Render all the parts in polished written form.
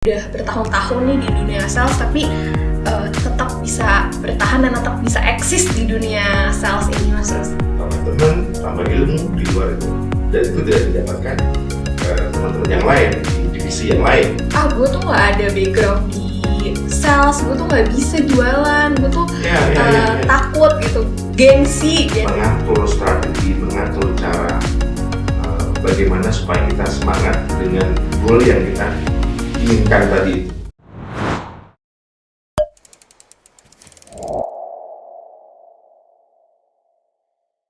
Udah bertahun-tahun nih di dunia sales tapi tetap bisa bertahan dan tetap bisa eksis di dunia sales ini, Mas Rus. Tambah teman, tambah ilmu di luar itu, dan itu tidak didapatkan teman-teman yang lain di divisi yang lain. Gue tuh nggak ada background di sales, gue tuh nggak bisa jualan, gue tuh takut gitu, gengsi. Mengatur strategi, mengatur cara bagaimana supaya kita semangat dengan goal yang kita inginkan tadi itu.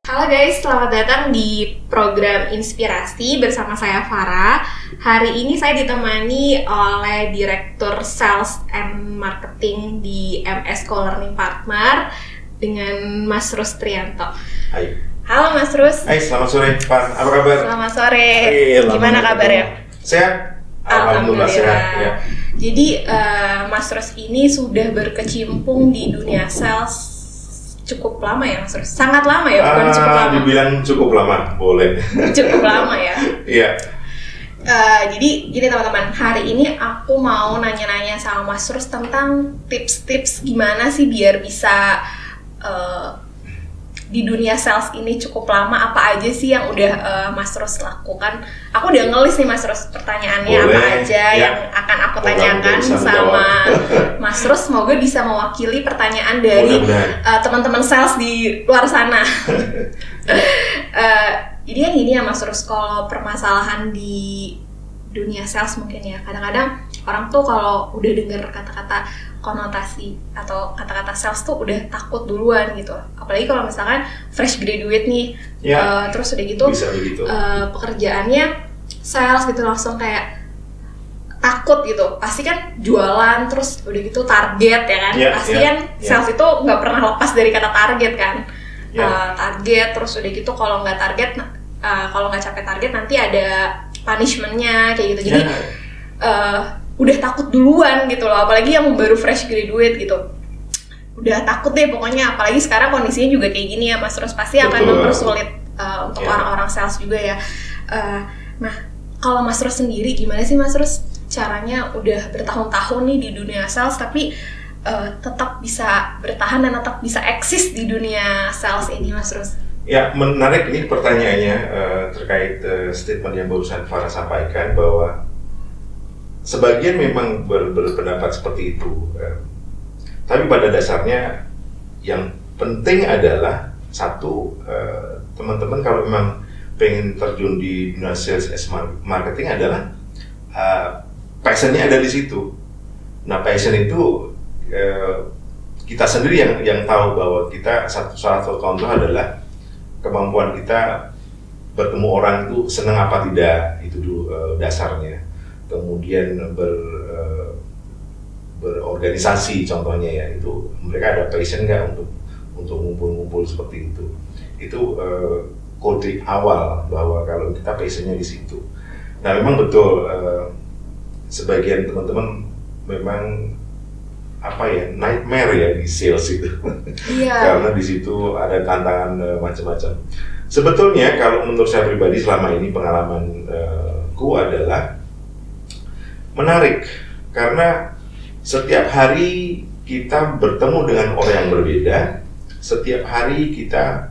Halo guys, selamat datang di program Inspirasi bersama saya Farah. Hari ini saya ditemani oleh Direktur Sales and Marketing di MS Co-Learning Partner dengan Mas Rus Trianto. Hai. Halo Mas Rus. Hai, selamat sore Pak. Apa kabar? Selamat sore. Hai, gimana kabarnya? Sehat? Alhamdulillah sehat. Ya. Jadi Mas Rus ini sudah berkecimpung di dunia sales cukup lama ya Mas Rus? Sangat lama ya, bukan cukup lama? Dibilang cukup lama, boleh. Cukup lama ya? Iya. Jadi gini teman-teman, hari ini aku mau nanya-nanya sama Mas Rus tentang tips-tips gimana sih biar bisa di dunia sales ini cukup lama, apa aja sih yang udah Mas Rus lakukan. Aku udah ngelis nih Mas Rus pertanyaannya. Boleh, apa aja ya. yang akan aku tanyakan sama Mas Rus. Semoga bisa mewakili pertanyaan dari teman-teman sales di luar sana. Jadi yang ini ya Mas Rus, kalau permasalahan di dunia sales mungkin ya, kadang-kadang orang tuh kalau udah dengar kata-kata konotasi atau kata-kata sales tuh udah takut duluan gitu. Apalagi kalau misalkan fresh graduate nih, terus udah gitu, pekerjaannya sales gitu, langsung kayak takut gitu. Pasti kan jualan, terus udah gitu target ya kan. Pasti kan sales itu nggak pernah lepas dari kata target kan. Target, terus udah gitu kalau nggak target, kalau nggak capai target nanti ada punishment-nya kayak gitu. Jadi udah takut duluan gitu loh, apalagi yang baru fresh graduate gitu. Udah takut deh pokoknya, apalagi sekarang kondisinya juga kayak gini ya Mas Rus, pasti akan mempersulit untuk orang-orang sales juga ya. Nah, kalau Mas Rus sendiri gimana sih Mas Rus caranya udah bertahun-tahun nih di dunia sales tapi tetap bisa bertahan dan tetap bisa eksis di dunia sales ini Mas Rus? Ya, menarik ini pertanyaannya terkait statement yang barusan Farah sampaikan, bahwa sebagian memang berpendapat seperti itu. Tapi pada dasarnya yang penting adalah satu, teman-teman kalau memang pengen terjun di dunia sales marketing adalah passionnya ada di situ. Nah, passion itu kita sendiri yang tahu bahwa kita salah satu contoh adalah kemampuan kita bertemu orang itu senang apa tidak, itu dulu dasarnya. Kemudian berorganisasi contohnya ya, itu mereka ada passion nggak untuk ngumpul-ngumpul seperti itu. Itu kode awal bahwa kalau kita passionnya di situ. Nah, memang betul sebagian teman-teman memang nightmare ya di sales itu. Karena di situ ada tantangan macam-macam. Sebetulnya kalau menurut saya pribadi selama ini pengalamanku adalah menarik, karena setiap hari kita bertemu dengan orang yang berbeda, setiap hari kita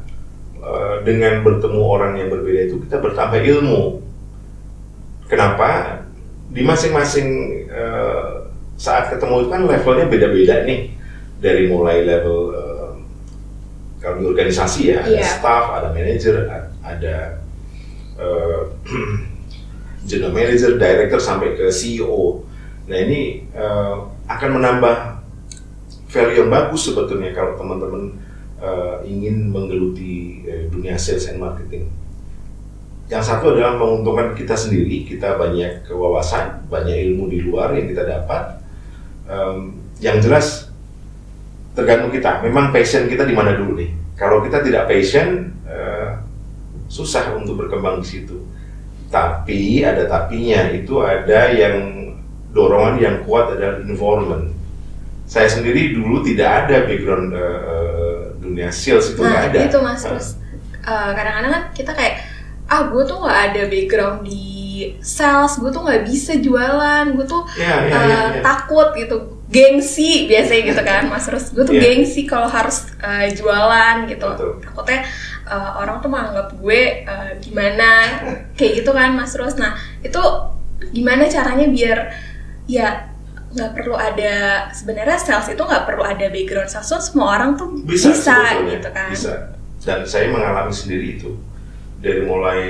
dengan bertemu orang yang berbeda itu kita bertambah ilmu. Kenapa? Di masing-masing saat ketemu itu kan levelnya beda-beda nih, dari mulai level kalau di organisasi ya, ada staff, ada manager, ada general manager, director, sampai ke CEO. Nah, ini akan menambah value yang bagus sebetulnya kalau teman-teman ingin menggeluti dunia sales and marketing. Yang satu adalah menguntungkan kita sendiri, kita banyak wawasan, banyak ilmu di luar yang kita dapat. Yang jelas tergantung kita, memang passion kita di mana dulu nih. Kalau kita tidak passion, susah untuk berkembang di situ. Tapi ada tapinya, itu ada yang dorongan yang kuat adalah environment. Saya sendiri dulu tidak ada background dunia sales, itu nggak ada. Nah itu Mas Rus, kadang-kadang kan kita kayak gue tuh nggak ada background di sales, gue tuh nggak bisa jualan, gue tuh Ya. takut gitu, gengsi biasanya gitu kan Mas Rus, gue tuh gengsi kalau harus jualan gitu. Betul. Takutnya orang tuh menganggap gue gimana kayak gitu kan Mas Rus. Nah itu gimana caranya biar ya nggak perlu ada, sebenarnya sales itu nggak perlu ada background sales tuh, semua orang tuh bisa gitu kan. Bisa. Dan saya mengalami sendiri itu dari mulai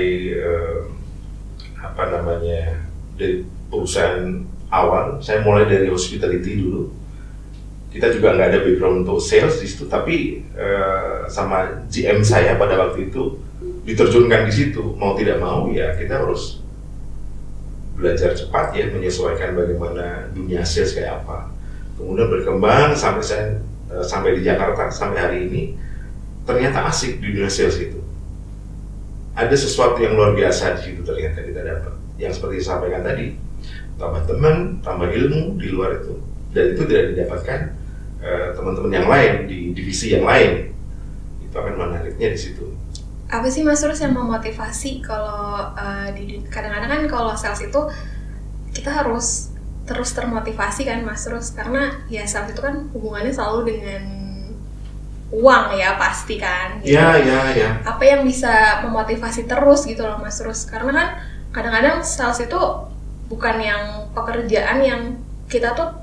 dari perusahaan awal. Saya mulai dari hospitality dulu. Kita juga nggak ada background untuk sales di situ, tapi sama GM saya pada waktu itu diterjunkan di situ. Mau tidak mau ya kita harus belajar cepat ya, menyesuaikan bagaimana dunia sales kayak apa. Kemudian berkembang sampai di Jakarta sampai hari ini, ternyata asik di dunia sales itu. Ada sesuatu yang luar biasa di situ ternyata kita dapat. Yang seperti disampaikan tadi, tambah teman, tambah ilmu di luar itu, dan itu tidak didapatkan teman-teman yang lain di divisi yang lain. Itu akan menariknya di situ. Apa sih Mas Rus yang memotivasi kalau kadang-kadang kan kalau sales itu kita harus terus termotivasi kan Mas Rus, karena ya sales itu kan hubungannya selalu dengan uang ya pasti kan gitu. Ya. Apa yang bisa memotivasi terus gitu loh Mas Rus, karena kan kadang-kadang sales itu bukan yang pekerjaan yang kita tuh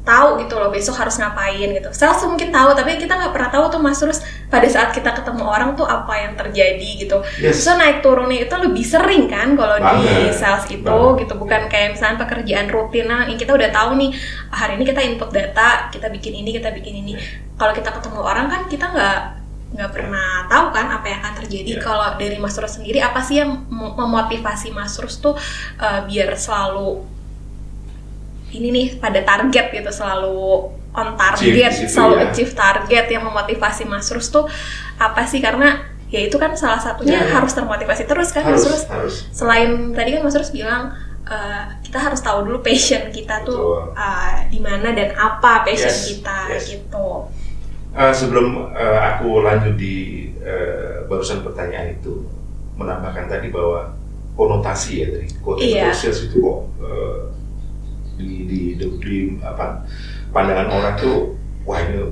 tahu gitu loh besok harus ngapain gitu. Sales mungkin tahu, tapi kita nggak pernah tahu tuh Mas Rus pada saat kita ketemu orang tuh apa yang terjadi gitu. So naik turunnya itu lebih sering kan kalau di sales itu gitu, bukan kayak misalnya pekerjaan rutin yang kita udah tahu nih hari ini kita input data, kita bikin ini. Kalau kita ketemu orang kan kita nggak pernah tahu kan apa yang akan terjadi. Kalau dari Mas Rus sendiri apa sih yang memotivasi Mas Rus tuh biar selalu ini nih pada target gitu, selalu on target, selalu achieve target, yang memotivasi Mas Rus tuh apa sih? Karena ya itu kan salah satunya harus termotivasi terus kan Mas Rus. Selain tadi kan Mas Rus bilang kita harus tahu dulu passion kita tuh di mana dan apa passion kita gitu. Sebelum aku lanjut di barusan pertanyaan itu, menambahkan tadi bahwa konotasi ya tadi, sales itu kok di pandangan orang tuh, wah ini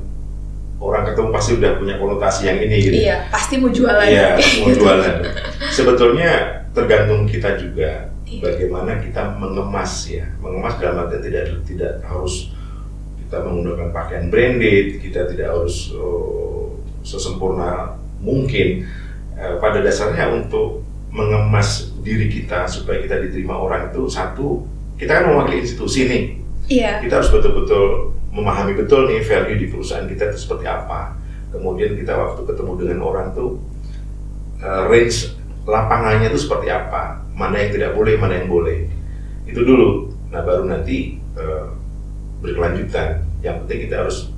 orang ketemu pasti udah punya konotasi yang ini gitu. Iya, pasti mau jualan. Iya, mau jualan. Sebetulnya tergantung kita juga bagaimana kita mengemas ya. Mengemas dalam arti tidak harus kita menggunakan pakaian branded, kita tidak harus sesempurna mungkin. Pada dasarnya untuk mengemas diri kita supaya kita diterima orang itu, satu, kita kan mewakili institusi nih. Iya. Kita harus betul-betul memahami betul nih value di perusahaan kita itu seperti apa. Kemudian kita waktu ketemu dengan orang tuh range lapangannya itu seperti apa, mana yang tidak boleh, mana yang boleh. Itu dulu. Nah baru nanti berkelanjutan. Yang penting kita harus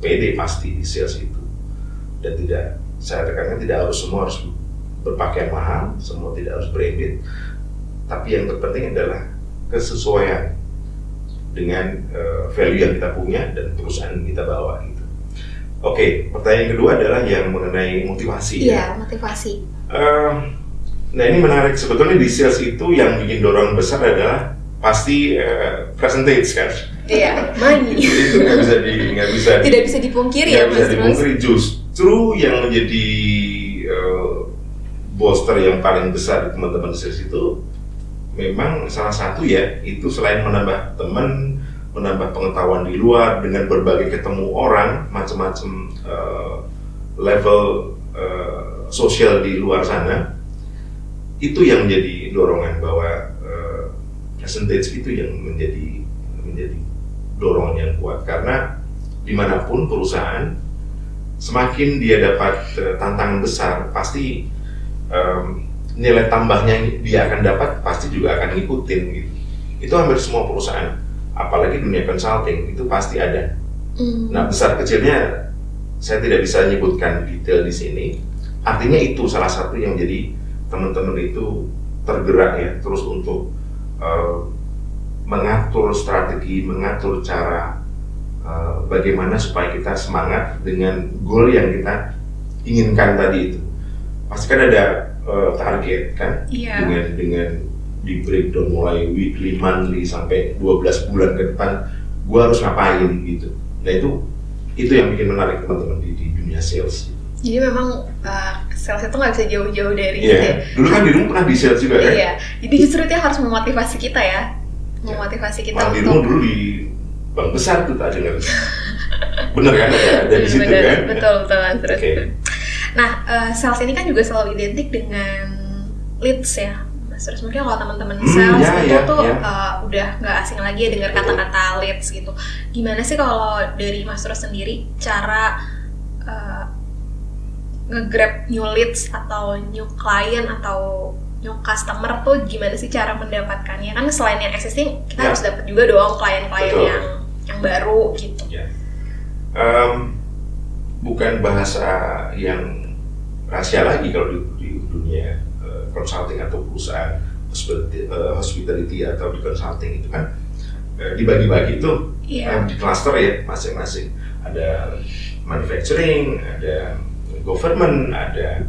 pede pasti di sales itu. Dan saya tekankan tidak harus semua harus berpakaian mahal, semua tidak harus branded. Tapi yang terpenting adalah kesesuaian dengan value yang kita punya dan perusahaan yang kita bawa gitu. Oke, pertanyaan kedua adalah yang mengenai motivasi. Iya, motivasi. Nah ini menarik, sebetulnya di sales itu yang bikin dorongan besar adalah pasti percentage kan. Iya, money. itu tidak bisa dipungkiri ya Mas. Tidak bisa dipungkiri, justru yang menjadi booster yang paling besar di teman-teman sales itu memang salah satu ya, itu selain menambah teman, menambah pengetahuan di luar dengan berbagai ketemu orang, macam-macam level sosial di luar sana, itu yang menjadi dorongan bahwa percentage itu yang menjadi dorongan yang kuat, karena dimanapun perusahaan semakin dia dapat tantangan besar, pasti nilai tambahnya yang dia akan dapat pasti juga akan ngikutin gitu. Itu hampir semua perusahaan, apalagi dunia consulting itu pasti ada. Nah besar kecilnya saya tidak bisa menyebutkan detail di sini. Artinya itu salah satu yang jadi teman-teman itu tergerak ya terus untuk mengatur strategi, mengatur cara bagaimana supaya kita semangat dengan goal yang kita inginkan tadi itu. Pasti kan ada target kan, Iya. dengan di breakdown mulai weekly, monthly sampai 12 bulan ke depan, gue harus ngapain gitu. Nah itu yang bikin menarik teman-teman di dunia sales. Jadi memang sales itu nggak bisa jauh-jauh dari Iya. itu ya. Dulu kan Dirung pernah di sales juga kan? Iya. Jadi justru itu yang harus memotivasi kita ya, memotivasi kita Malah Dirung untuk dulu di bank besar tuh tak dengar. Bener kan ada di situ bener, kan? betul Mas Rus. Oke. Nah, sales ini kan juga selalu identik dengan leads ya, Mas Rus. Mungkin kalau teman-teman sales itu tuh udah nggak asing lagi ya dengar kata-kata leads gitu. Gimana sih kalau dari Mas Rus sendiri cara nge-grab new leads atau new client atau new customer tuh gimana sih cara mendapatkannya? Kan selain yang existing, kita harus dapat juga dong klien-klien yang baru gitu. Ya. Bukan bahasa yang rahasia lagi kalau di dunia consulting atau perusahaan hospitality atau di consulting itu kan dibagi-bagi itu di cluster ya masing-masing. Ada manufacturing, ada government, ada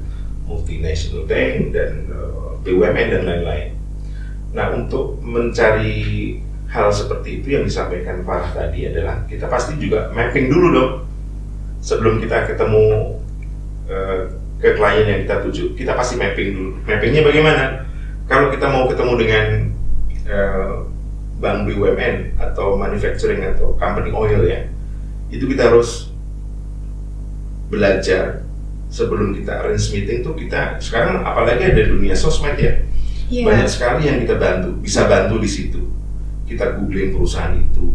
multinational bank dan BUMN dan lain-lain. Nah, untuk mencari hal seperti itu yang disampaikan Farah tadi adalah kita pasti juga mapping dulu dong. Sebelum kita ketemu ke klien yang kita tuju, kita pasti mapping dulu. Mappingnya bagaimana? Kalau kita mau ketemu dengan bank BUMN atau manufacturing atau company oil ya, itu kita harus belajar sebelum kita arrange meeting tuh. Kita sekarang apalagi ada dunia sosmed ya, banyak sekali yang kita bisa bantu di situ. Kita googling perusahaan itu,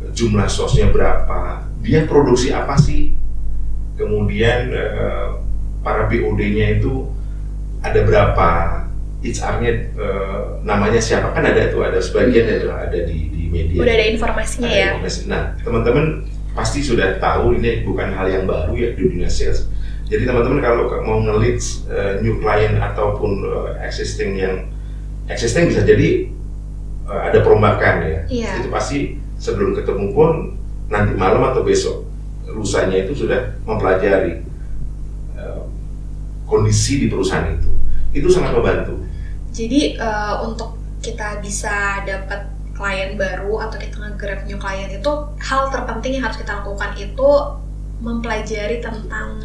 jumlah sosnya berapa, dia produksi apa sih, kemudian para BOD-nya itu ada berapa, HR-nya namanya siapa, kan ada tuh, ada sebagian ada di media. Udah ada informasinya ya. Nah, teman-teman pasti sudah tahu ini bukan hal yang baru ya di dunia sales. Jadi teman-teman kalau mau nge-leads new client ataupun existing bisa jadi ada perombakan ya. Itu pasti sebelum ketemu pun nanti malam atau besok lusanya itu sudah mempelajari kondisi di perusahaan itu sangat membantu. Jadi untuk kita bisa dapat klien baru atau kita nge-grab new client itu, hal terpenting yang harus kita lakukan itu mempelajari tentang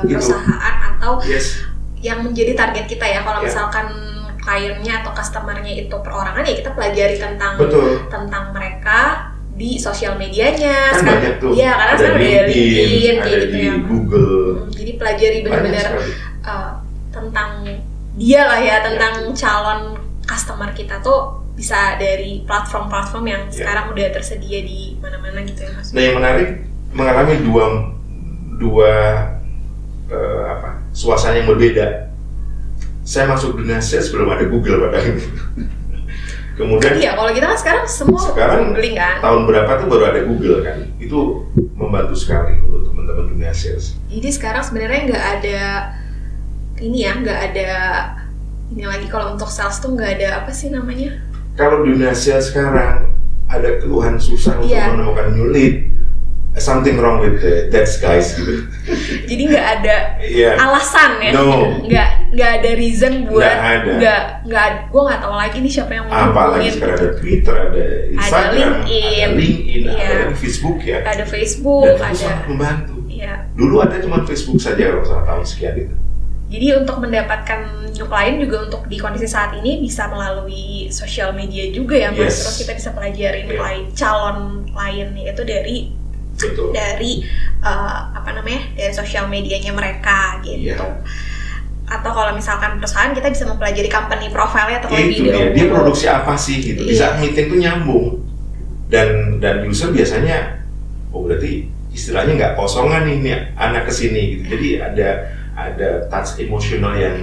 perusahaan atau yang menjadi target kita ya. Kalau misalkan kliennya atau customernya itu perorangan, ya kita pelajari tentang mereka di sosial medianya. Kan sekarang, banyak tuh. Iya, karena sekarang udah ada LinkedIn kayak gitu ya. Google. Jadi pelajari benar-benar tentang dia lah ya, tentang calon customer kita tuh bisa dari platform-platform yang sekarang udah tersedia di mana-mana gitu ya Mas. Nah, yang menarik mengalami dua suasana yang berbeda. Saya masuk dunia sales belum ada Google padahal. Kemudian kalau kita kan sekarang semua googling kan. Tahun berapa tuh baru ada Google kan? Itu membantu sekali untuk teman-teman dunia sales. Jadi sekarang sebenarnya nggak ada ini lagi kalau untuk sales tuh nggak ada apa sih namanya? Kalau dunia sales sekarang ada keluhan susah untuk menemukan new lead, something wrong with that guys gitu. Jadi nggak ada alasan ya, nggak ada reason buat gue nggak tahu lagi nih siapa yang mau apalagi sekarang ada Twitter, ada Instagram, ada LinkedIn, ada Facebook ya, ada Facebook, dan itu sangat membantu. Iya. Dulu ada cuma Facebook saja kalau salah tahun sekian itu. Jadi untuk mendapatkan new client juga untuk di kondisi saat ini bisa melalui sosial media juga ya Mas. Terus kita bisa pelajarin calon kliennya itu dari dari sosial medianya mereka gitu. Atau kalau misalkan perusahaan, kita bisa mempelajari company profile-nya terlebih dahulu. Dia produksi apa sih gitu. Di saat meeting tuh nyambung. Dan user biasanya berarti istilahnya nggak kosongan nih anak kesini gitu. Jadi ada touch emosional yang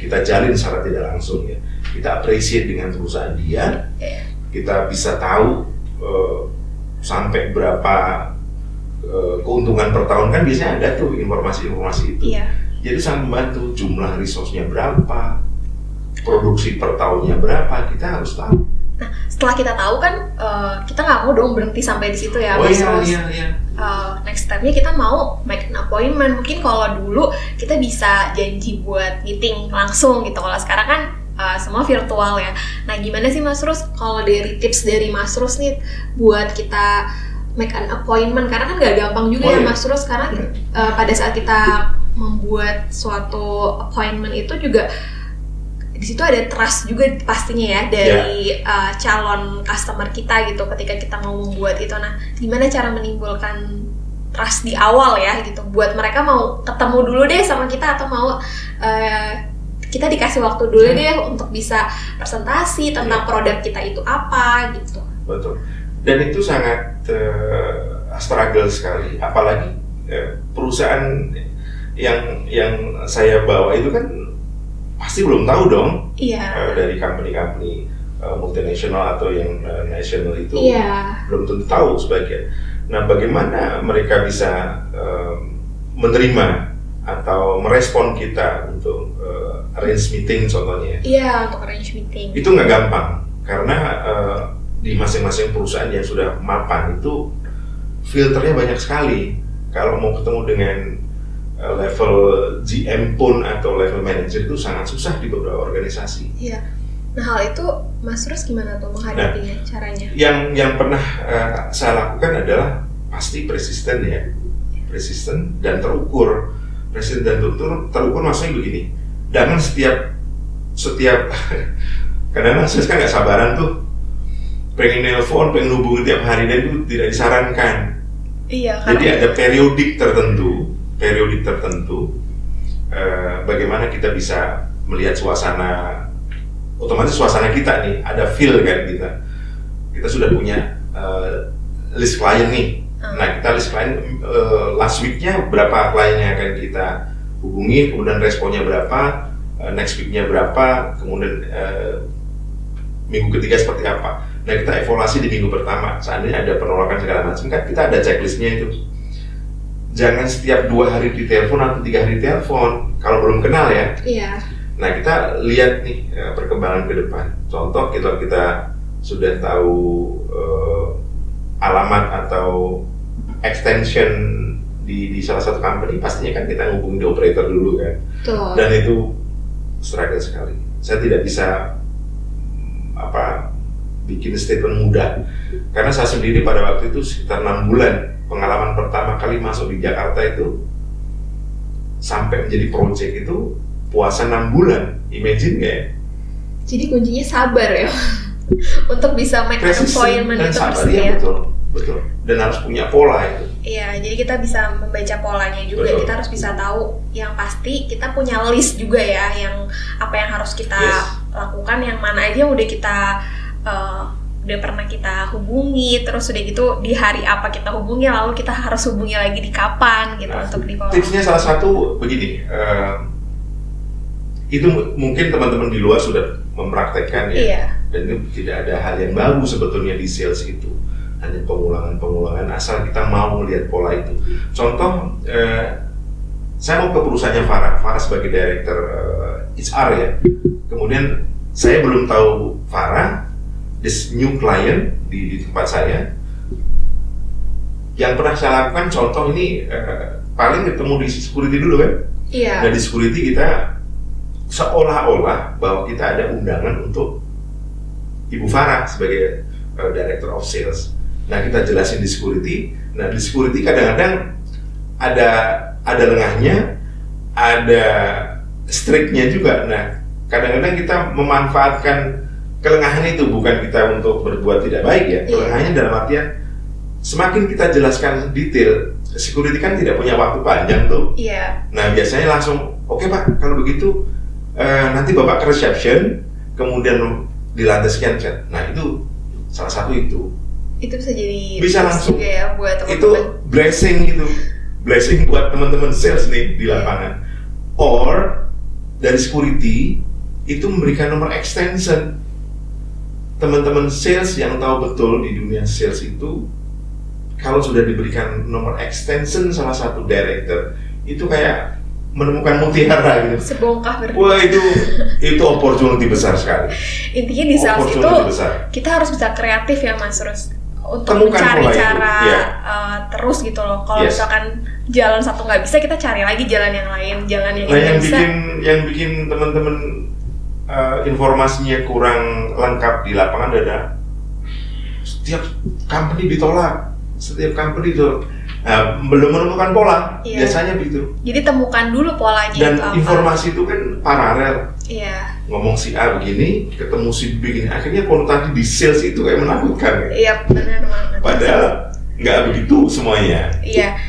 kita jalin secara tidak langsung ya. Kita appreciate dengan perusahaan dia. Kita bisa tahu sampai berapa keuntungan per tahun, kan biasanya ada tuh informasi-informasi itu. Jadi sangat membantu. Jumlah resource-nya berapa, produksi per tahunnya berapa, kita harus tahu. Nah, setelah kita tahu kan, kita nggak mau dong berhenti sampai di situ ya, Mas Rus. Next stepnya kita mau make an appointment. Mungkin kalau dulu kita bisa janji buat meeting langsung gitu. Kalau sekarang kan semua virtual ya. Nah, gimana sih Mas Rus kalau dari tips dari Mas Rus nih buat kita make an appointment? Karena kan nggak gampang juga Mas Rus. Karena pada saat kita membuat suatu appointment itu juga di situ ada trust juga pastinya ya dari calon customer kita gitu ketika kita mau membuat itu. Nah, gimana cara menimbulkan trust di awal ya gitu buat mereka mau ketemu dulu deh sama kita, atau mau kita dikasih waktu dulu deh untuk bisa presentasi tentang produk kita itu apa gitu. Betul. Dan itu sangat struggle sekali, apalagi perusahaan yang saya bawa itu kan pasti belum tahu dong dari company-company multinasional atau yang nasional itu belum tentu tahu sebagian. Nah, bagaimana mereka bisa menerima atau merespon kita untuk arrange meeting contohnya? Iya, untuk arrange meeting. Itu nggak gampang karena di masing-masing perusahaan yang sudah mapan itu filternya banyak sekali. Kalau mau ketemu dengan level GM pun atau level manager itu sangat susah di beberapa organisasi. Iya. Nah, hal itu Mas Rus gimana tuh menghadapinya, caranya? Yang pernah saya lakukan adalah pasti persisten ya, persisten dan terukur. Persisten dan terukur maksudnya begini. Jangan setiap kadang-kadang saya kan nggak sabaran tuh, pengen nelpon, pengen hubungi tiap hari, dan itu tidak disarankan. Iya. Jadi ada periodik tertentu bagaimana kita bisa melihat suasana, otomatis suasana kita nih ada feel kan, kita sudah punya list klien nih. Nah, kita list klien last weeknya berapa klien yang akan kita hubungi, kemudian responnya berapa, next weeknya berapa, kemudian minggu ketiga seperti apa. Nah, kita evaluasi di minggu pertama, seandainya ada penolakan segala macam kan kita ada checklistnya itu. Jangan setiap 2 hari ditelepon atau 3 hari ditelepon kalau belum kenal ya. Iya. Nah, kita lihat nih perkembangan ke depan. Contoh, kita sudah tahu alamat atau extension di salah satu company, pastinya kan kita ngubungin di operator dulu kan. Betul. Dan itu struggle sekali. Saya tidak bisa bikin statement mudah karena saya sendiri pada waktu itu sekitar 6 bulan pengalaman pertama kali masuk di Jakarta itu sampai menjadi project itu puasa 6 bulan. Imagine nggak ya? Jadi kuncinya sabar ya untuk bisa make an appointment itu pasti ya. Betul. Dan harus punya pola itu. Iya, jadi kita bisa membaca polanya juga. Betul. Kita harus bisa tahu yang pasti kita punya list juga ya, yang apa yang harus kita lakukan, yang mana aja yang udah kita udah pernah kita hubungi, terus udah gitu di hari apa kita hubungi, lalu kita harus hubungi lagi di kapan gitu. Nah, untuk di pola. Tipsnya salah satu begini, itu mungkin teman-teman di luar sudah mempraktekkan ya, dan itu tidak ada hal yang baru sebetulnya di sales itu, hanya pengulangan asal kita mau melihat pola itu. Contoh, saya mau ke perusahaannya Farah sebagai director HR ya, kemudian saya belum tahu Farah, this new client di tempat saya. Yang pernah saya lakukan contoh ini, paling ketemu di security dulu kan. Iya. Dan di security kita seolah-olah bahwa kita ada undangan untuk Ibu Farah sebagai director of sales. Nah, kita jelasin di security. Nah, di security kadang-kadang ada lengahnya, ada striknya juga. Nah, kadang-kadang kita memanfaatkan kelengahan itu, bukan kita untuk berbuat tidak baik ya. Kelengahannya dalam artian semakin kita jelaskan detail, security kan tidak punya waktu panjang tuh. Iya. Nah, biasanya langsung, oke Pak, kalau begitu nanti Bapak ke reception, kemudian di lantai sekian. Nah, itu salah satu itu. Itu bisa langsung juga ya buat teman-teman. Itu blessing buat teman-teman sales nih di lapangan. Or dari security itu memberikan nomor extension. Teman-teman sales yang tahu betul di dunia sales itu, kalau sudah diberikan nomor extension salah satu director, itu kayak menemukan mutiara gitu. Sebongkah berarti. Wah itu opportunity besar sekali. Intinya di sales itu besar. kita harus bisa kreatif ya Mas Rus untuk Temukan mencari pola cara itu. terus gitu loh. Kalau misalkan jalan satu nggak bisa, kita cari lagi jalan yang lain, jalan yang yang bisa. bikin teman-teman informasinya kurang lengkap di lapangan adalah setiap company ditolak, belum menemukan pola, biasanya begitu. Jadi temukan dulu polanya. Dan itu apa. informasi itu kan paralel. Iya. Ngomong si A begini, ketemu si B begini, akhirnya konotasi di sales itu kayak menakutkan. Iya, benar banget. Padahal nggak begitu semuanya. Iya.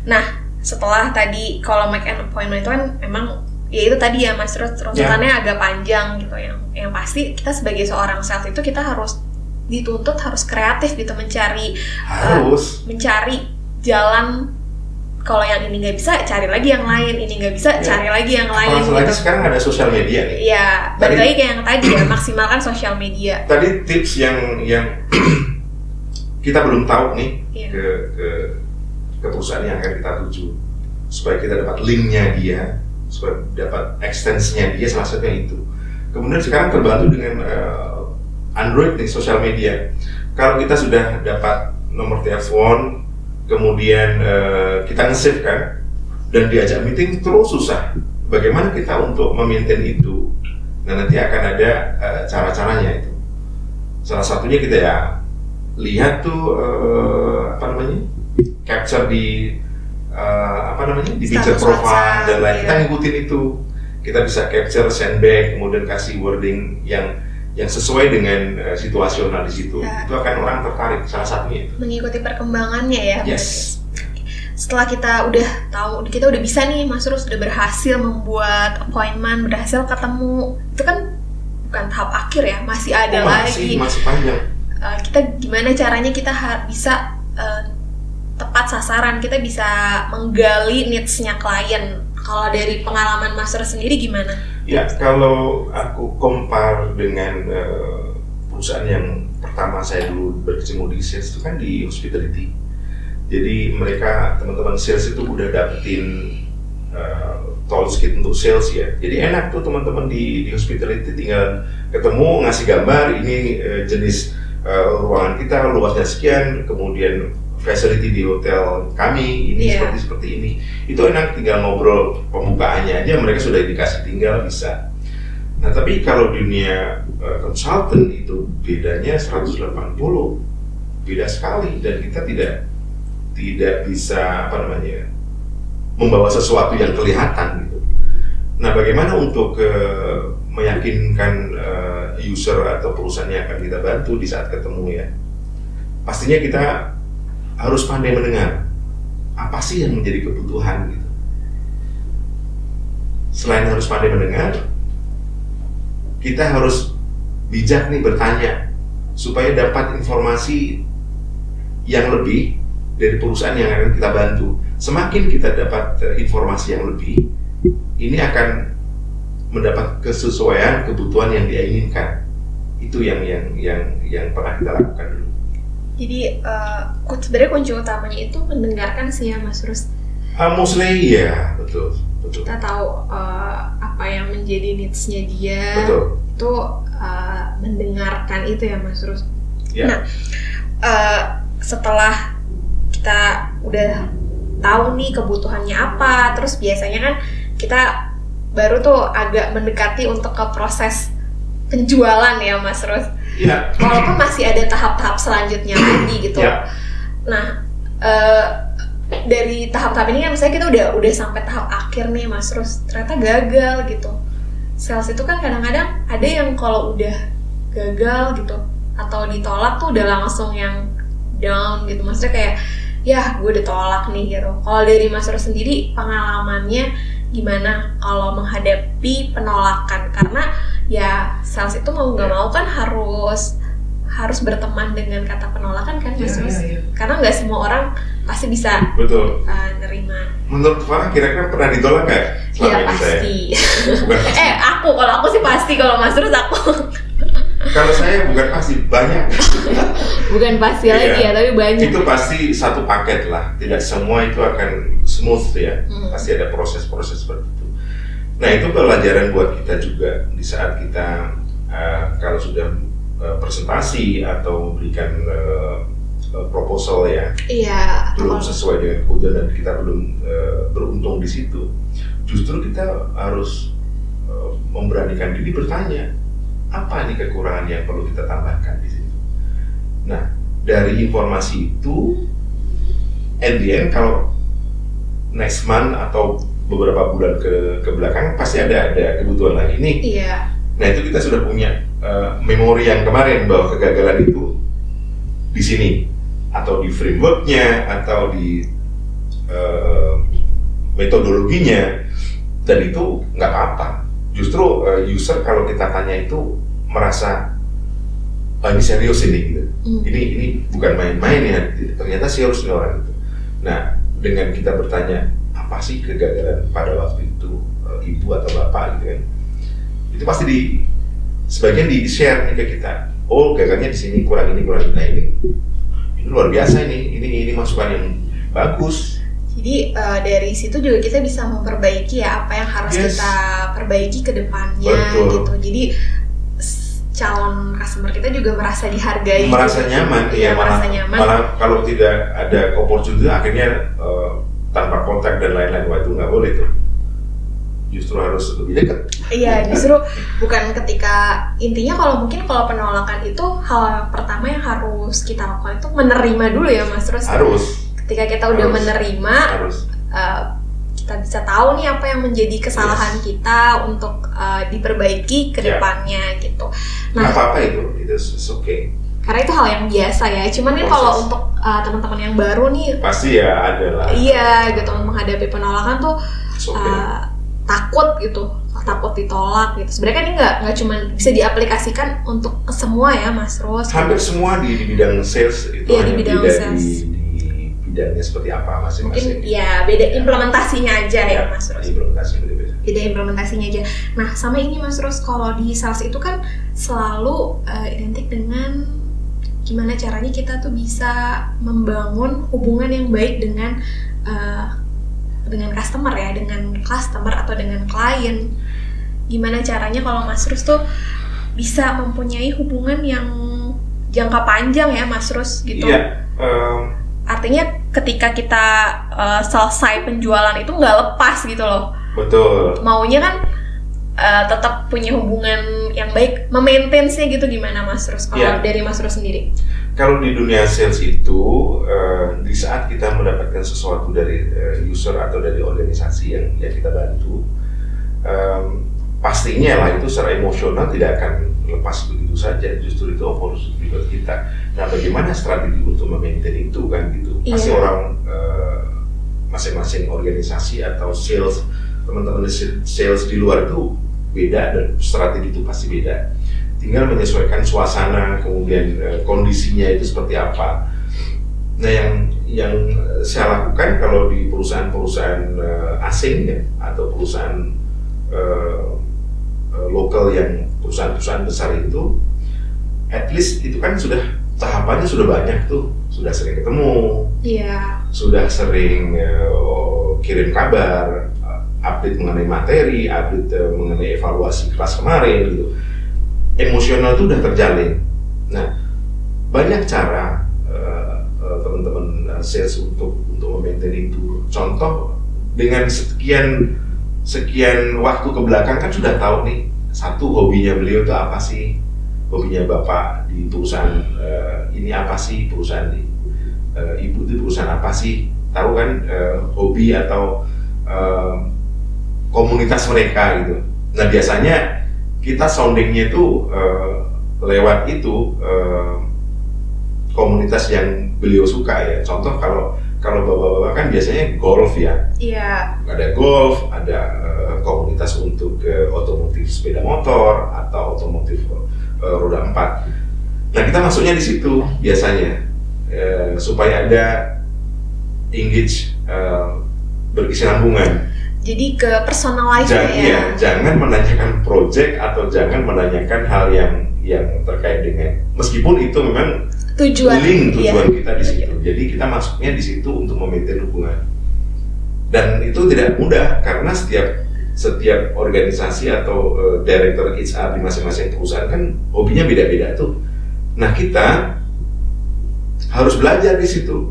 Nah, setelah tadi kalau make an appointment itu kan emang ya itu tadi ya Mas, terus runtutannya agak panjang gitu. Yang pasti kita sebagai seorang sales itu kita harus dituntut harus kreatif gitu, mencari jalan. Kalau yang ini nggak bisa, cari lagi yang lain. Ini nggak bisa, cari lagi yang lain. Apalagi sekarang ada sosial media nih. Iya, balik lagi kayak yang tadi ya, maksimalkan sosial media. Tadi tips yang kita belum tahu nih ke perusahaan yang akan kita tuju, supaya kita dapat linknya dia, supaya dapat extensinya dia, salah satunya itu. Kemudian sekarang terbantu dengan Android nih, sosial media. Kalau kita sudah dapat nomor telepon, kemudian kita nge-save kan, dan diajak meeting terus susah. Bagaimana kita untuk memaintain itu? Nah, nanti akan ada cara-caranya itu. Salah satunya kita ya lihat tuh capture di di picture profile dan lain. Kita ngikutin itu. Kita bisa capture, send back, kemudian kasih wording yang sesuai dengan situasional di situ. Itu akan orang tertarik, salah satunya itu. Mengikuti perkembangannya ya. Yes. Setelah kita udah tahu, kita udah bisa nih Mas Rus, udah berhasil membuat appointment, berhasil ketemu. Itu kan bukan tahap akhir ya, masih ada lagi. Masih panjang. Kita gimana caranya kita bisa tepat sasaran, kita bisa menggali needs-nya klien. Kalau dari pengalaman Mas Rus sendiri gimana? Ya, kalau aku compare dengan perusahaan yang pertama saya dulu berkecimpung di sales itu kan di hospitality. Jadi mereka, teman-teman sales itu udah dapetin toolkit untuk sales ya. Jadi enak tuh teman-teman di hospitality tinggal ketemu, ngasih gambar, ini jenis ruangan kita, luasnya sekian, kemudian facility di hotel kami ini seperti ini. Itu enak, tinggal ngobrol pembukaannya aja mereka sudah dikasih, tinggal bisa. Nah, tapi kalau dunia consultant itu bedanya 180, beda sekali, dan kita tidak bisa membawa sesuatu yang kelihatan gitu. Nah, bagaimana untuk meyakinkan user atau perusahaan yang akan kita bantu di saat ketemu ya? Pastinya kita harus pandai mendengar apa sih yang menjadi kebutuhan gitu. Selain harus pandai mendengar, kita harus bijak nih bertanya supaya dapat informasi yang lebih dari perusahaan yang akan kita bantu. Semakin kita dapat informasi yang lebih, ini akan mendapat kesesuaian kebutuhan yang dia inginkan. Itu yang pernah kita lakukan dulu. Jadi sebenarnya kunci utamanya itu mendengarkan sih ya Mas Rus. Mostly ya, betul. Kita tahu apa yang menjadi needs-nya dia. Betul. Itu mendengarkan itu ya Mas Rus. Ya. Nah, setelah kita udah tahu nih kebutuhannya apa, terus biasanya kan kita baru tuh agak mendekati untuk ke proses penjualan ya Mas Rus. Ya. Walaupun masih ada tahap-tahap selanjutnya lagi gitu. Ya. Nah, dari tahap-tahap ini kan misalnya kita udah sampai tahap akhir nih Mas Rus, ternyata gagal gitu. Sales itu kan kadang-kadang ada yang kalau udah gagal gitu atau ditolak tuh udah langsung yang down gitu. Maksudnya kayak ya gue ditolak nih gitu. Kalau dari Mas Rus sendiri pengalamannya gimana kalau menghadapi penolakan? Karena ya sales itu mau nggak mau kan harus berteman dengan kata penolakan kan Mas Rus. Karena nggak semua orang pasti bisa nerima. Menurut Farah kira-kira pernah ditolak nggak? Iya pasti. Kalau aku sih pasti, kalau Mas Rus aku. Kalau saya bukan pasti, banyak. Bukan pasti lagi ya, tapi banyak. Itu pasti satu paket lah. Tidak semua itu akan smooth ya, pasti ada proses-proses seperti itu. Nah itu pelajaran buat kita juga di saat kita kalau sudah presentasi atau memberikan proposal ya, belum sesuai dengan kebutuhan dan kita belum beruntung di situ. Justru kita harus memberanikan diri bertanya, apa nih kekurangan yang perlu kita tambahkan di situ. Nah dari informasi itu, at the end kalau next month atau beberapa bulan ke belakang pasti ada kebutuhan lagi nih. Nah itu kita sudah punya memori yang kemarin bahwa kegagalan itu di sini atau di frameworknya atau di metodologinya, dan itu nggak apa-apa. Justru user kalau kita tanya itu merasa ini serius ini gitu. Ini bukan main-main ya, ternyata serius nih orang itu. Nah dengan kita bertanya apa sih kegagalan pada waktu itu ibu atau bapak gitu kan, itu pasti sebagian di share nih ke kita. Oh gagalnya di sini, kurang ini. Nah ini luar biasa ini masukan yang bagus. Jadi dari situ juga kita bisa memperbaiki ya apa yang harus kita perbaiki ke depannya. Gitu. Jadi calon customer kita juga merasa dihargai, merasa nyaman. Malah kalau tidak ada opportunity akhirnya tanpa kontak dan lain-lain, wah itu nggak boleh tuh. Justru harus lebih dekat. Iya, justru bukan ketika intinya kalau penolakan itu hal pertama yang harus kita lakukan itu menerima dulu ya Mas. Terus ketika kita udah menerima, kita bisa tahu nih apa yang menjadi kesalahan kita untuk diperbaiki ke depannya gitu. Nah, apa-apa itu okay. Karena itu hal yang biasa ya. Cuman kan kalau untuk teman-teman yang baru nih pasti ya ada lah. Iya, gitu menghadapi penolakan tuh takut gitu, takut ditolak gitu. Sebenarnya kan ini nggak cuma bisa diaplikasikan untuk ke semua ya Mas Ros. Hampir semua di bidang sales itu di bidang sales. Di bidangnya seperti apa masing-masing. Mungkin ya beda implementasinya aja ya Mas Ros. Beda implementasinya aja. Nah sama ini Mas Ros, kalau di sales itu kan selalu identik dengan gimana caranya kita tuh bisa membangun hubungan yang baik dengan customer ya, dengan customer atau dengan klien. Gimana caranya kalau Mas Rus tuh bisa mempunyai hubungan yang jangka panjang ya Mas Rus gitu. Iya. Artinya ketika kita selesai penjualan itu nggak lepas gitu loh. Betul. Maunya kan tetap punya hubungan yang baik, memaintain-nya gitu. Gimana Mas Rus kalau dari Mas Rus sendiri? Kalau di dunia sales itu, di saat kita mendapatkan sesuatu dari user atau dari organisasi yang kita bantu, pastinya lah itu secara emosional tidak akan lepas begitu saja. Justru itu opportunity buat kita. Nah, bagaimana strategi untuk memaintain itu kan gitu? Pasti orang masing-masing organisasi atau sales, teman-teman sales di luar itu beda dan strategi itu pasti beda. Tinggal menyesuaikan suasana, kemudian kondisinya itu seperti apa. Nah, yang saya lakukan kalau di perusahaan-perusahaan asing ya, atau perusahaan lokal yang perusahaan-perusahaan besar itu, at least itu kan sudah tahapannya sudah banyak tuh, sudah sering ketemu, sudah sering kirim kabar, update mengenai materi, update mengenai evaluasi kelas kemarin gitu. Emosional itu udah terjalin. Nah, banyak cara teman-teman sales untuk memaintain itu. Contoh, dengan sekian waktu ke belakang kan sudah tahu nih, satu hobinya beliau itu apa sih, hobinya bapak di perusahaan ini apa sih, perusahaan ibu di perusahaan apa sih, tahu kan hobi atau komunitas mereka gitu. Nah biasanya kita soundingnya itu lewat itu komunitas yang beliau suka ya. Contoh kalau bapak-bapak kan biasanya golf ya. Iya. Ada golf, ada komunitas untuk otomotif sepeda motor atau otomotif roda 4. Nah kita masuknya di situ biasanya supaya ada engage berkesinambungan. Jadi ke personalize ya. Iya, jangan menanyakan project atau jangan menanyakan hal yang terkait dengan, meskipun itu memang tujuan kita di situ. Jadi kita masuknya di situ untuk memaintain hubungan. Dan itu tidak mudah karena setiap organisasi atau director HR di masing-masing perusahaan kan hobinya beda-beda tuh. Nah, kita harus belajar di situ.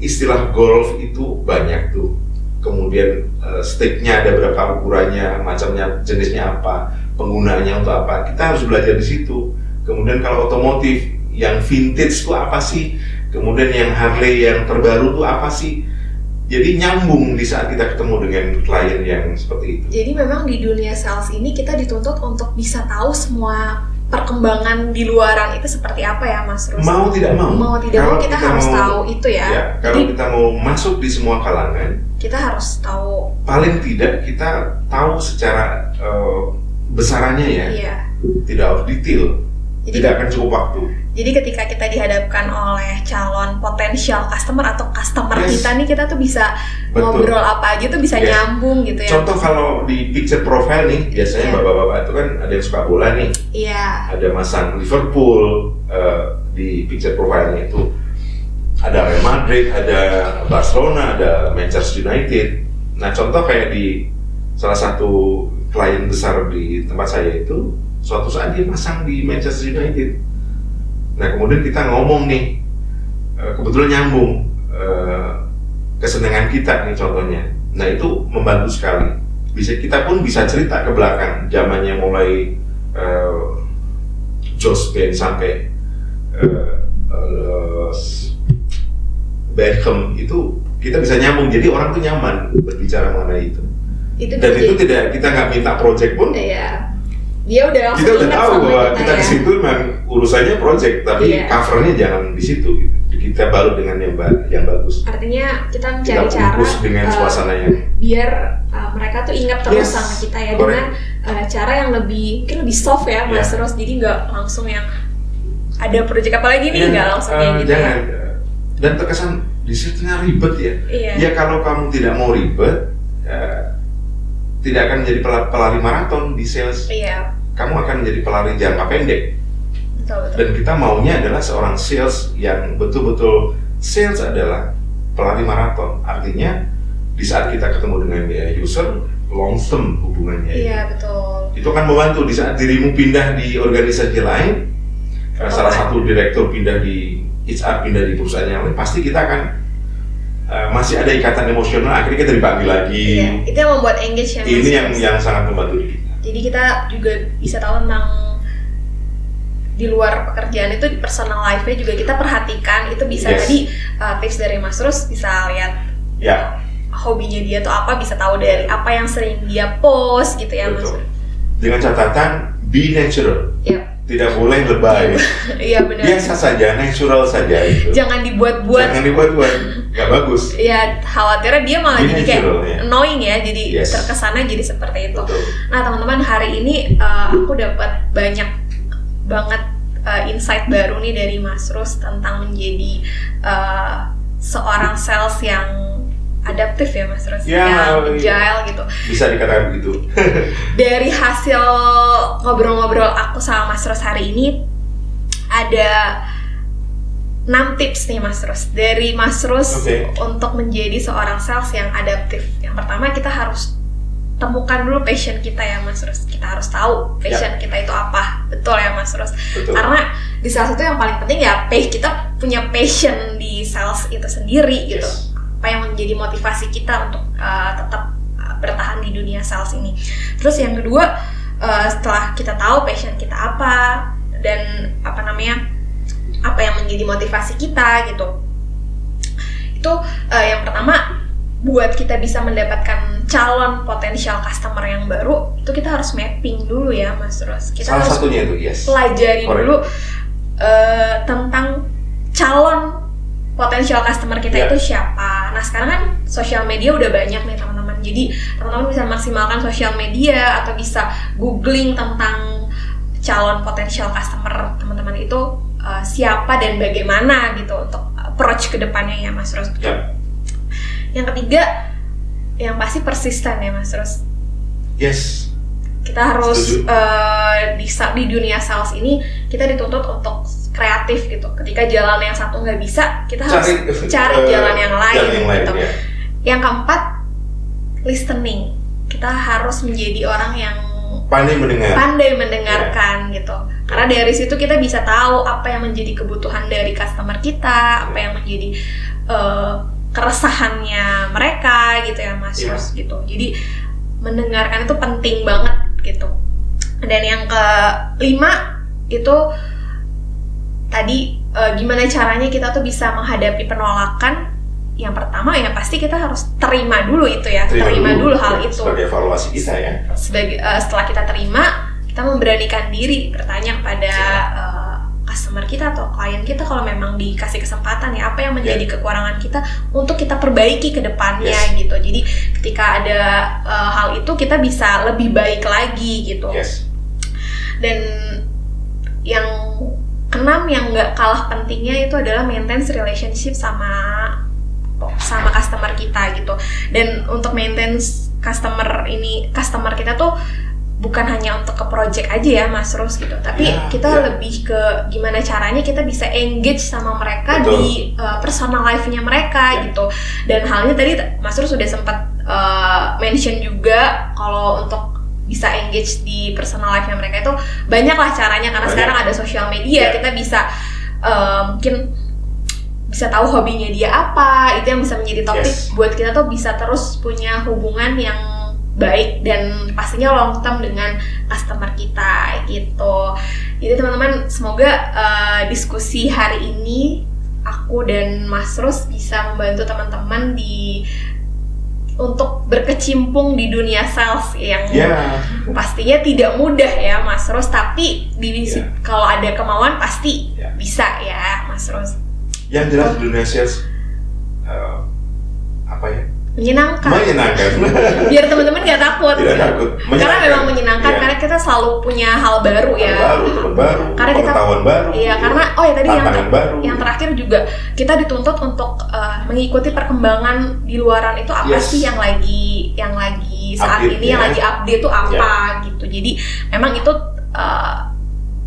Istilah golf itu banyak tuh. Kemudian sticknya ada berapa ukurannya, macamnya, jenisnya apa, penggunaannya untuk apa. Kita harus belajar di situ. Kemudian kalau otomotif yang vintage itu apa sih? Kemudian yang Harley yang terbaru itu apa sih? Jadi nyambung di saat kita ketemu dengan klien yang seperti itu. Jadi memang di dunia sales ini kita dituntut untuk bisa tahu semua perkembangan di luaran itu seperti apa ya Mas Rus? Mau tidak mau. Mau tidak mau kita harus tahu itu ya. Kalau jadi, kita mau masuk di semua kalangan, kita harus tahu. Paling tidak kita tahu secara besarannya ya. Iya. Tidak harus detail. Jadi, tidak akan cukup waktu. Jadi ketika kita dihadapkan oleh calon potensial customer atau customer kita nih, kita tuh bisa ngobrol apa aja tuh bisa nyambung gitu ya. Contoh kalau di picture profile nih, biasanya bapak-bapak itu kan ada yang suka bola nih. Iya. Ada masang Liverpool di picture profile-nya itu. Ada Real Madrid, ada Barcelona, ada Manchester United. Nah, contoh kayak di salah satu klien besar di tempat saya itu, suatu saat dia pasang di Manchester United. Nah, kemudian kita ngomong nih, kebetulan nyambung kesenangan kita nih contohnya. Nah, itu membantu sekali. Kita pun bisa cerita ke belakang, zamannya mulai Josh Ben sampai Beckham itu kita bisa nyambung. Jadi orang tuh nyaman berbicara mengenai itu. Dan itu tidak, kita nggak minta project pun. Iya. Dia udah langsung kita udah tahu bahwa kita di situ memang urusannya project, tapi covernya jangan di situ. Gitu. Kita baru dengan yang bagus. Artinya kita mencari cara dengan suasananya. Biar mereka tuh ingat terus sama kita ya, dengan cara yang mungkin lebih soft ya Mas Ros. Jadi nggak langsung yang ada project apalagi nih nggak langsung kayak gitu. Jangan. Dan terkesan di situnya ribet ya. Ya kalau kamu tidak mau ribet, tidak akan menjadi pelari maraton di sales. Kamu akan menjadi pelari jangka pendek. Betul. Dan kita maunya adalah seorang sales yang betul-betul sales adalah pelari maraton. Artinya di saat kita ketemu dengan user, long term hubungannya. Iya, betul. Itu akan membantu di saat dirimu pindah di organisasi lain, salah satu direktur pindah di HR, pindah di perusahaan yang lain, pasti kita akan masih ada ikatan emosional, akhirnya kita dipanggil lagi. Iya, itu yang membuat engage ya. Ini yang sangat membantu di kita. Jadi kita juga bisa tahu tentang di luar pekerjaan itu, di personal life-nya juga kita perhatikan. Itu bisa tadi tips dari Mas Rus, bisa lihat hobinya dia tuh apa, bisa tahu dari apa yang sering dia post gitu ya. Mas Rus. Dengan catatan be natural. Tidak boleh lebay. Iya benar. Biasa saja, natural saja itu. Jangan dibuat-buat. Nggak bagus. Iya, khawatirnya dia malah jadi kayak annoying ya, jadi terkesannya jadi seperti itu. Betul. Nah teman-teman, hari ini aku dapat banyak banget insight baru nih dari Mas Rus tentang menjadi seorang sales yang adaptif ya Mas Rus, yang agile gitu. Bisa dikatakan begitu. Dari hasil ngobrol-ngobrol aku sama Mas Rus hari ini, ada 6 tips nih Mas Rus dari Mas Rus untuk menjadi seorang sales yang adaptif. Yang pertama, kita harus temukan dulu passion kita ya Mas Rus. Kita harus tahu passion kita itu apa. Betul ya Mas Rus. Karena di salah satu yang paling penting ya, kita punya passion di sales itu sendiri gitu. Apa yang menjadi motivasi kita untuk tetap bertahan di dunia sales ini. Terus yang kedua, setelah kita tahu passion kita apa dan apa yang menjadi motivasi kita gitu, itu yang pertama, buat kita bisa mendapatkan calon potensial customer yang baru, itu kita harus mapping dulu ya Mas Rus. Kita salah harus satunya itu pelajari dulu tentang calon potensial customer kita itu siapa. Nah sekarang kan sosial media udah banyak nih teman-teman. Jadi teman-teman bisa maksimalkan sosial media atau bisa googling tentang calon potensial customer teman-teman itu siapa dan bagaimana gitu untuk approach ke depannya ya Mas Rus. Yang ketiga, yang pasti persisten ya Mas Rus. Kita harus di dunia sales ini kita dituntut untuk kreatif gitu. Ketika jalan yang satu nggak bisa, kita harus cari jalan yang lain gitu. Yang keempat, listening. Kita harus menjadi orang yang pandai mendengarkan gitu. Karena dari situ kita bisa tahu apa yang menjadi kebutuhan dari customer kita, apa yang menjadi keresahannya mereka gitu ya Mas Rus gitu. Jadi mendengarkan itu penting banget gitu. Dan yang kelima itu tadi gimana caranya kita tuh bisa menghadapi penolakan. Yang pertama ya pasti kita harus terima dulu itu ya, terima dulu hal itu sebagai evaluasi kita ya. Setelah kita terima, kita memberanikan diri bertanya kepada customer kita atau klien kita kalau memang dikasih kesempatan ya, apa yang menjadi kekurangan kita untuk kita perbaiki ke depannya gitu. Jadi ketika ada hal itu kita bisa lebih baik lagi gitu. Dan yang keenam yang nggak kalah pentingnya itu adalah maintain relationship sama customer kita gitu. Dan untuk maintain customer kita tuh bukan hanya untuk ke project aja ya Mas Rus gitu, tapi kita lebih ke gimana caranya kita bisa engage sama mereka di personal life-nya mereka gitu. Dan halnya tadi Mas Rus sudah sempat mention juga kalau untuk bisa engage di personal life-nya mereka itu banyaklah caranya, karena sekarang ada sosial media, kita bisa mungkin bisa tahu hobinya dia apa, itu yang bisa menjadi topik buat kita tuh bisa terus punya hubungan yang baik dan pastinya long term dengan customer kita gitu. Jadi teman-teman, semoga diskusi hari ini aku dan Mas Rus bisa membantu teman-teman untuk berkecimpung di dunia sales yang pastinya tidak mudah ya Mas Rus, tapi kalau ada kemauan pasti bisa ya Mas Rus. Yang jelas di dunia sales menyenangkan. Biar teman-teman nggak takut. Karena memang menyenangkan, karena kita selalu punya hal baru ya. Teman baru, karena pengetahuan baru. Iya, karena tadi yang terakhir juga kita dituntut untuk mengikuti perkembangan di luaran itu apa sih yang lagi saat update, ini yang lagi update itu apa gitu. Jadi memang itu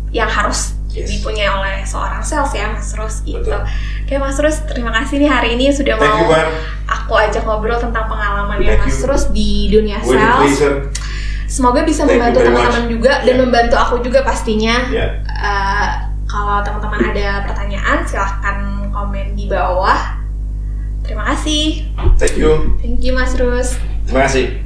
yang harus dipunyai oleh seorang sales ya Mas Rus gitu. Oke Mas Rus, terima kasih nih hari ini sudah mau aku ajak ngobrol tentang pengalamannya Mas Rus di dunia sales. Semoga bisa membantu teman-teman juga dan membantu aku juga pastinya. Kalau teman-teman ada pertanyaan silahkan komen di bawah. Terima kasih. Thank you Mas Rus. Terima kasih.